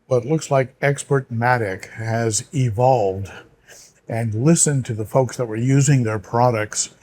Well, it looks like Xpertmatic has evolved and listened to the folks that were using their products,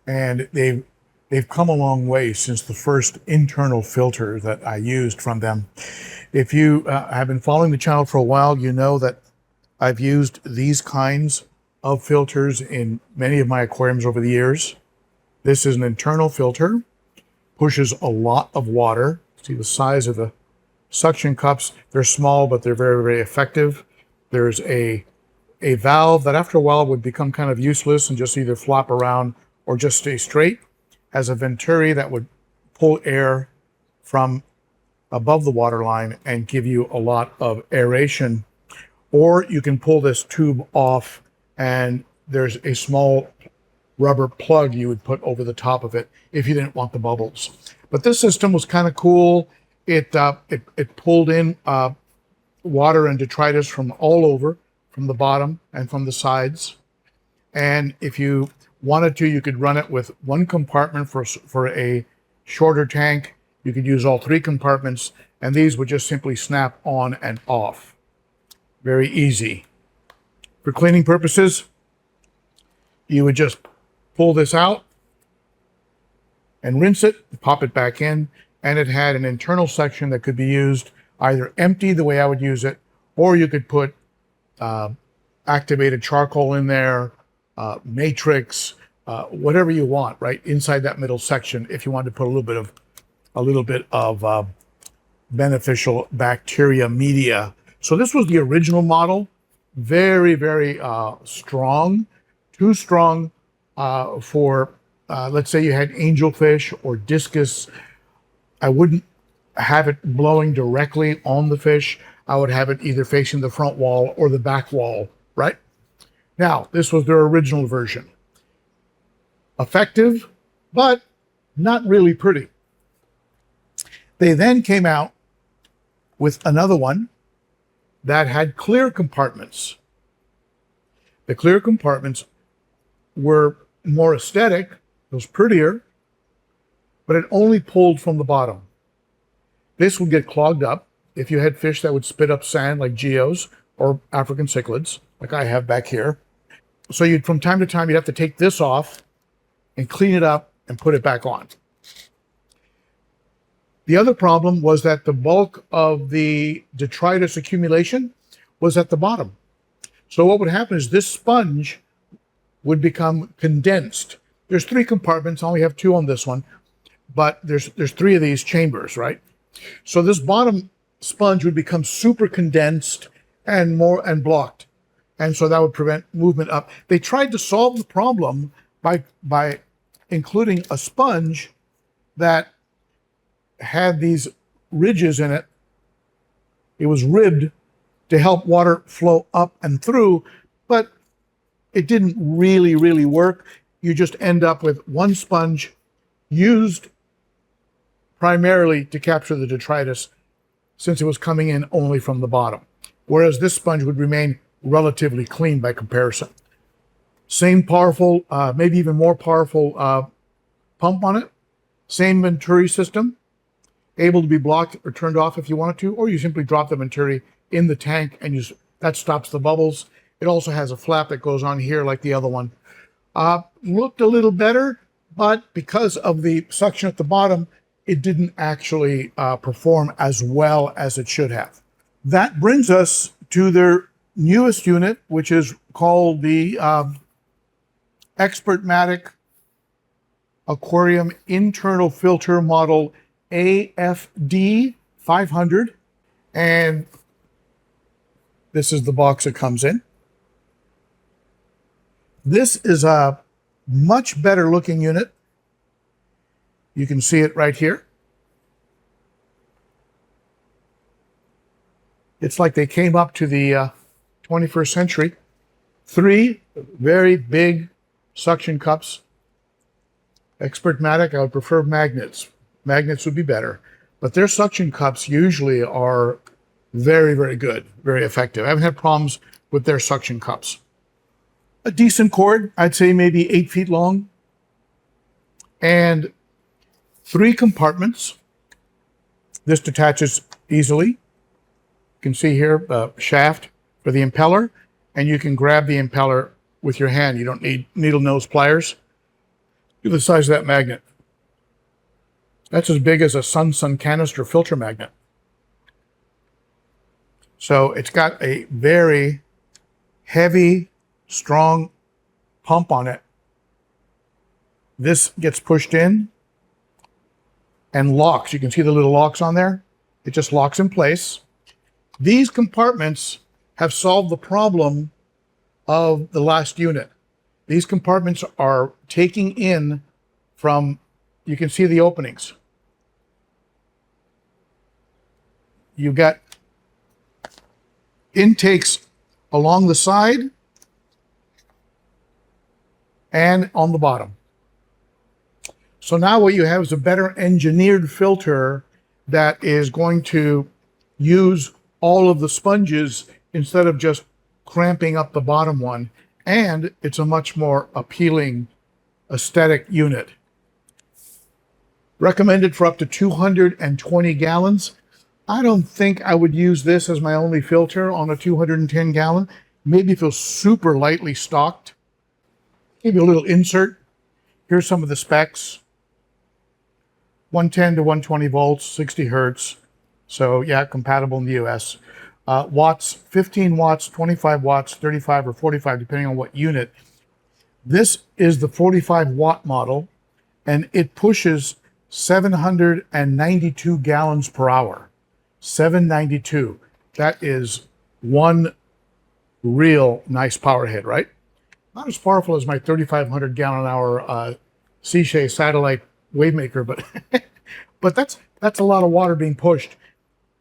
and they've come a long way since the first internal filter that I used from them. If you have been following the channel for a while, you know that I've used these kinds of filters in many of my aquariums over the years. This is an internal filter, pushes a lot of water. See the size of the suction cups. They're small, but they're very, very effective. There's a valve that after a while would become kind of useless and just either flop around or just stay straight. Has a venturi that would pull air from above the water line and give you a lot of aeration. Or you can pull this tube off and there's a small rubber plug you would put over the top of it if you didn't want the bubbles. But this system was kind of cool. It pulled in water and detritus from all over, from the bottom and from the sides. And if you wanted to, you could run it with one compartment for a shorter tank. You could use all three compartments, and these would just simply snap on and off. Very easy. For cleaning purposes, you would just pull this out and rinse it, pop it back in, and it had an internal section that could be used either empty the way I would use it, or you could put activated charcoal in there, matrix, whatever you want, right inside that middle section. If you want to put a little bit of beneficial bacteria media. So this was the original model, very, very strong, too strong for let's say you had angelfish or discus. I wouldn't have it blowing directly on the fish. I would have it either facing the front wall or the back wall, right? Now, this was their original version. Effective, but not really pretty. They then came out with another one that had clear compartments. The clear compartments were more aesthetic, it was prettier, but it only pulled from the bottom. This would get clogged up if you had fish that would spit up sand like geos or African cichlids, like I have back here. So you'd, from time to time, you'd have to take this off and clean it up and put it back on. The other problem was that the bulk of the detritus accumulation was at the bottom. So what would happen is this sponge would become condensed. There's three compartments. I only have two on this one, but there's three of these chambers, right? So this bottom sponge would become super condensed and blocked. And so that would prevent movement up. They tried to solve the problem by including a sponge that had these ridges in it. It was ribbed to help water flow up and through, but it didn't really, really work. You just end up with one sponge used primarily to capture the detritus since it was coming in only from the bottom, whereas this sponge would remain relatively clean by comparison. Same powerful, maybe even more powerful pump on it. Same venturi system, able to be blocked or turned off if you wanted to, or you simply drop the venturi in the tank and that stops the bubbles. It also has a flap that goes on here like the other one. Looked a little better, but because of the suction at the bottom, it didn't actually perform as well as it should have. That brings us to their newest unit, which is called the Xpertmatic Aquarium Internal Filter Model AFD 500. And this is the box it comes in. This is a much better looking unit. You can see it right here. It's like they came up to the 21st century. Three very big suction cups. Xpertmatic, I would prefer magnets. Magnets would be better. But their suction cups usually are very, very good, very effective. I haven't had problems with their suction cups. A decent cord, I'd say maybe 8 feet long. And 3 compartments. This detaches easily. You can see here the shaft for the impeller, and you can grab the impeller with your hand. You don't need needle nose pliers. Look at the size of that magnet. That's as big as a Sun canister filter magnet. So it's got a very heavy, strong pump on it. This gets pushed in and locks. You can see the little locks on there. It just locks in place. These compartments have solved the problem of the last unit. These compartments are taking in from, you can see the openings. You've got intakes along the side and on the bottom. So now what you have is a better engineered filter that is going to use all of the sponges instead of just cramping up the bottom one. And it's a much more appealing aesthetic unit. Recommended for up to 220 gallons. I don't think I would use this as my only filter on a 210 gallon. Maybe if it was super lightly stocked. Give you a little insert. Here's some of the specs. 110 to 120 volts, 60 hertz. So yeah, compatible in the US. Watts, 15 watts, 25 watts, 35 or 45, depending on what unit. This is the 45 watt model, and it pushes 792 gallons per hour. 792. That is one real nice power head, right? Not as powerful as my 3,500 gallon hour Cichlids satellite wavemaker, but that's a lot of water being pushed.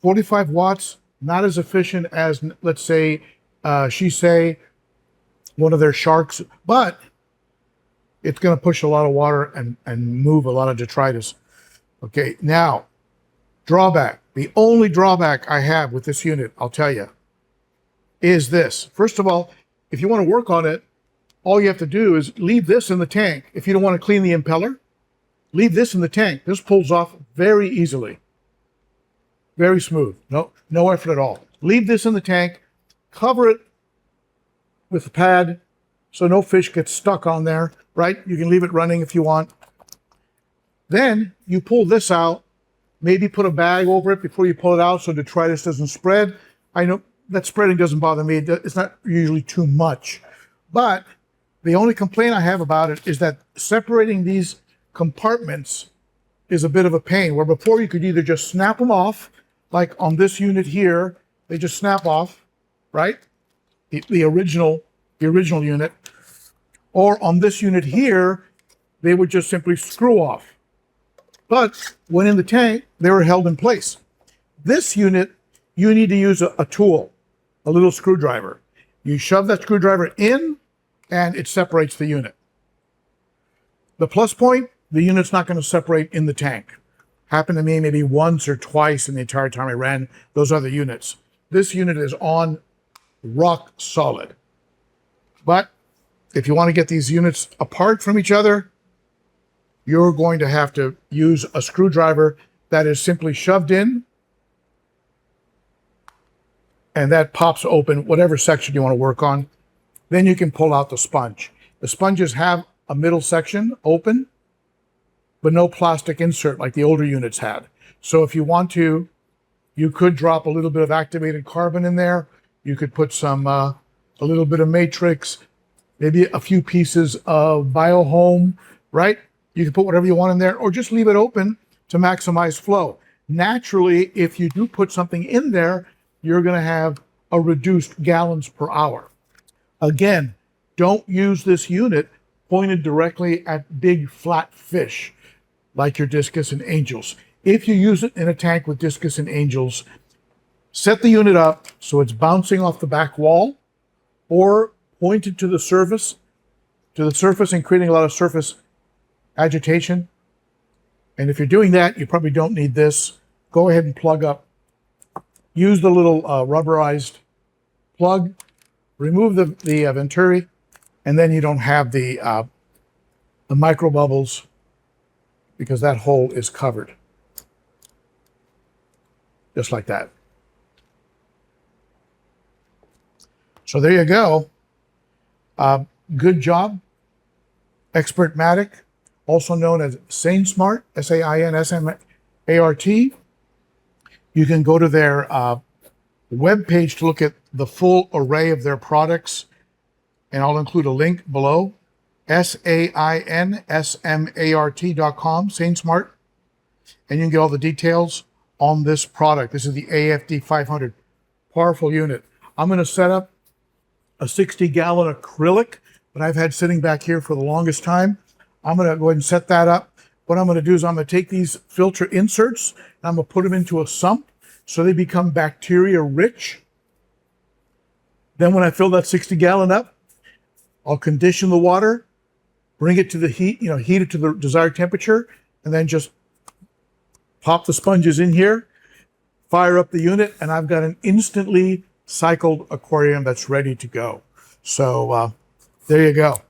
45 watts, not as efficient as, let's say, one of their sharks, but it's going to push a lot of water and move a lot of detritus. Okay, now, drawback. The only drawback I have with this unit, I'll tell you, is this. First of all, if you want to work on it, all you have to do is leave this in the tank. If you don't want to clean the impeller, leave this in the tank. This pulls off very easily. Very smooth. No effort at all. Leave this in the tank. Cover it with a pad so no fish gets stuck on there, right? You can leave it running if you want. Then you pull this out. Maybe put a bag over it before you pull it out so detritus doesn't spread. I know that spreading doesn't bother me. It's not usually too much. But the only complaint I have about it is that separating these compartments is a bit of a pain, where before you could either just snap them off, like on this unit here, they just snap off, right? The original unit. Or on this unit here, they would just simply screw off. But when in the tank, they were held in place. This unit, you need to use a tool, a little screwdriver. You shove that screwdriver in, and it separates the unit. The plus point, the unit's not going to separate in the tank. Happened to me maybe once or twice in the entire time I ran those other units. This unit is on rock solid. But if you want to get these units apart from each other, you're going to have to use a screwdriver that is simply shoved in, and that pops open whatever section you want to work on. Then you can pull out the sponge. The sponges have a middle section open, but no plastic insert like the older units had. So if you want to, you could drop a little bit of activated carbon in there. You could put some, a little bit of matrix, maybe a few pieces of biohome, right? You can put whatever you want in there, or just leave it open to maximize flow. Naturally, if you do put something in there, you're going to have a reduced gallons per hour. Again, don't use this unit pointed directly at big flat fish like your discus and angels. If you use it in a tank with discus and angels, set the unit up so it's bouncing off the back wall or pointed to the surface and creating a lot of surface agitation. And if you're doing that, you probably don't need this. Go ahead and plug up. Use the little rubberized plug. Remove the venturi, and then you don't have the micro bubbles because that hole is covered. Just like that. So there you go. Good job, Xpertmatic, also known as Sainsmart, Sainsmart. You can go to their web page to look at the full array of their products, and I'll include a link below, SAINSMART.com, Sainsmart, and you can get all the details on this product. This is the AFD 500, powerful unit. I'm going to set up a 60-gallon acrylic that I've had sitting back here for the longest time. I'm going to go ahead and set that up. What I'm going to do is I'm going to take these filter inserts and I'm going to put them into a sump so they become bacteria rich. Then when I fill that 60-gallon up, I'll condition the water, bring it to the heat, heat it to the desired temperature, and then just pop the sponges in here, fire up the unit, and I've got an instantly cycled aquarium that's ready to go. So there you go.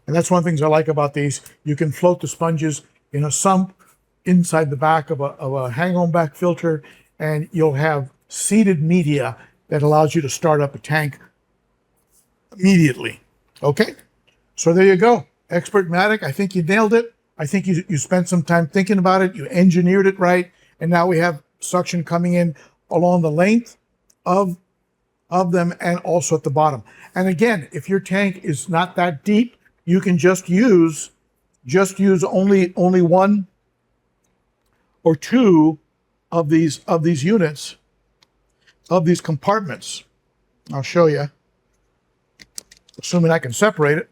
And that's one of the things I like about these. You can float the sponges in a sump inside the back of a hang-on back filter, and you'll have seeded media that allows you to start up a tank immediately. Okay, so there you go. Xpertmatic, I think you nailed it. I think you spent some time thinking about it. You engineered it right. And now we have suction coming in along the length of them and also at the bottom. And again, if your tank is not that deep, you can just use only one or two of these units, of these compartments. I'll show you, assuming I can separate it.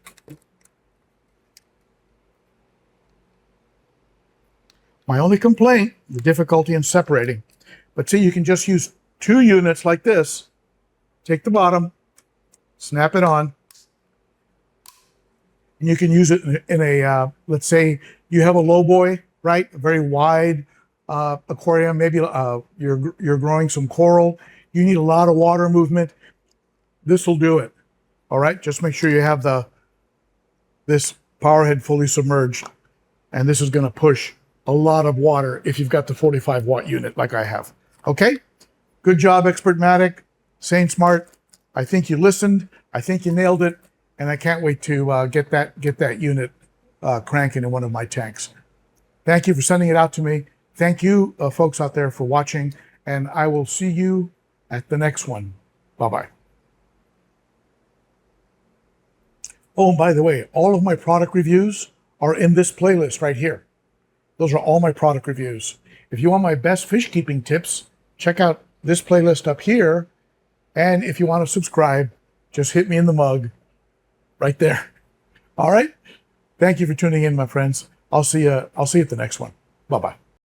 My only complaint, the difficulty in separating. But see, you can just use two units like this. Take the bottom, snap it on, and you can use it in a, let's say you have a low boy, right? A very wide aquarium. Maybe you're growing some coral. You need a lot of water movement. This will do it. All right, just make sure you have this power head fully submerged, and this is going to push a lot of water if you've got the 45-watt unit like I have. Okay, good job, Xpertmatic, Sainsmart. I think you listened. I think you nailed it, and I can't wait to get that unit cranking in one of my tanks. Thank you for sending it out to me. Thank you, folks out there, for watching, and I will see you at the next one. Bye-bye. Oh, and by the way, all of my product reviews are in this playlist right here. Those are all my product reviews. If you want my best fish keeping tips, check out this playlist up here. And if you want to subscribe, just hit me in the mug right there. All right. Thank you for tuning in, my friends. I'll see you at the next one. Bye-bye.